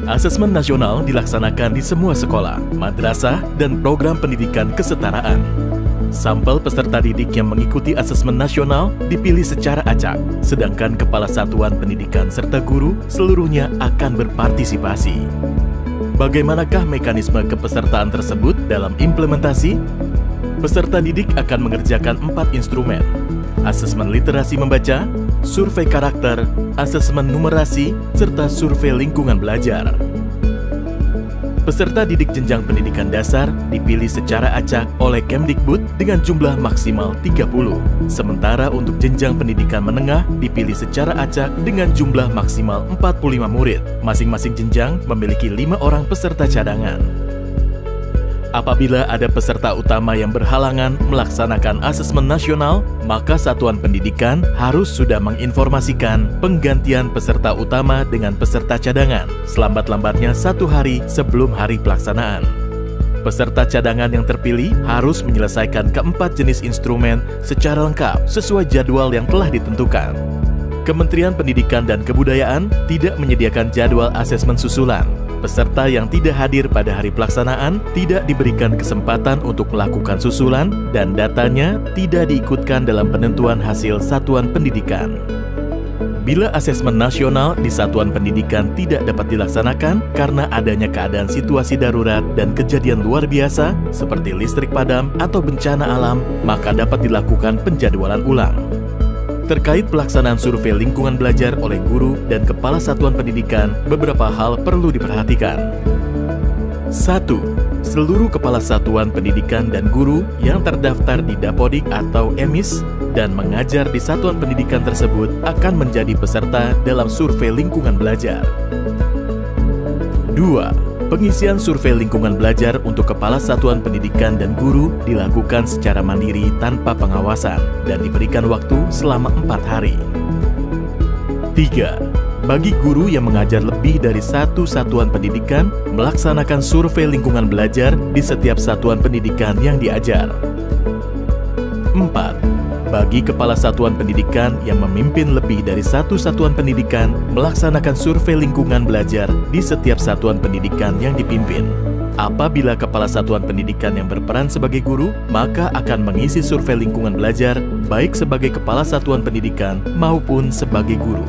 Asesmen nasional dilaksanakan di semua sekolah, madrasah, dan program pendidikan kesetaraan. Sampel peserta didik yang mengikuti asesmen nasional dipilih secara acak, sedangkan kepala satuan pendidikan serta guru seluruhnya akan berpartisipasi. Bagaimanakah mekanisme kepesertaan tersebut dalam implementasi? Peserta didik akan mengerjakan 4 instrumen: asesmen literasi membaca, survei karakter, asesmen numerasi, serta survei lingkungan belajar. Peserta didik jenjang pendidikan dasar dipilih secara acak oleh Kemdikbud dengan jumlah maksimal 30. Sementara untuk jenjang pendidikan menengah dipilih secara acak dengan jumlah maksimal 45 murid. Masing-masing jenjang memiliki 5 orang peserta cadangan. Apabila ada peserta utama yang berhalangan melaksanakan asesmen nasional, maka satuan pendidikan harus sudah menginformasikan penggantian peserta utama dengan peserta cadangan selambat-lambatnya 1 hari sebelum hari pelaksanaan. Peserta cadangan yang terpilih harus menyelesaikan keempat jenis instrumen secara lengkap sesuai jadwal yang telah ditentukan. Kementerian Pendidikan dan Kebudayaan tidak menyediakan jadwal asesmen susulan. Peserta yang tidak hadir pada hari pelaksanaan tidak diberikan kesempatan untuk melakukan susulan dan datanya tidak diikutkan dalam penentuan hasil satuan pendidikan. Bila asesmen nasional di satuan pendidikan tidak dapat dilaksanakan karena adanya keadaan situasi darurat dan kejadian luar biasa seperti listrik padam atau bencana alam, maka dapat dilakukan penjadwalan ulang. Terkait pelaksanaan survei lingkungan belajar oleh guru dan kepala satuan pendidikan, beberapa hal perlu diperhatikan. 1. Seluruh kepala satuan pendidikan dan guru yang terdaftar di Dapodik atau EMIS dan mengajar di satuan pendidikan tersebut akan menjadi peserta dalam survei lingkungan belajar. 2. Pengisian survei lingkungan belajar untuk kepala satuan pendidikan dan guru dilakukan secara mandiri tanpa pengawasan dan diberikan waktu selama 4 hari. 3. Bagi guru yang mengajar lebih dari 1 satuan pendidikan, melaksanakan survei lingkungan belajar di setiap satuan pendidikan yang diajar. 4. Bagi kepala satuan pendidikan yang memimpin lebih dari 1 satuan pendidikan, melaksanakan survei lingkungan belajar di setiap satuan pendidikan yang dipimpin. Apabila kepala satuan pendidikan yang berperan sebagai guru, maka akan mengisi survei lingkungan belajar baik sebagai kepala satuan pendidikan maupun sebagai guru.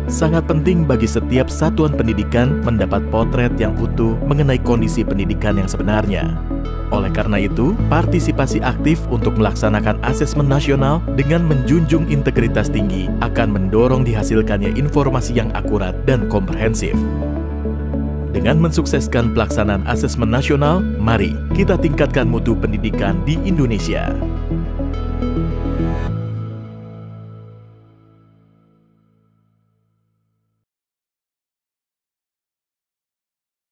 Sangat penting bagi setiap satuan pendidikan mendapat potret yang utuh mengenai kondisi pendidikan yang sebenarnya. Oleh karena itu, partisipasi aktif untuk melaksanakan asesmen nasional dengan menjunjung integritas tinggi akan mendorong dihasilkannya informasi yang akurat dan komprehensif. Dengan mensukseskan pelaksanaan asesmen nasional, mari kita tingkatkan mutu pendidikan di Indonesia.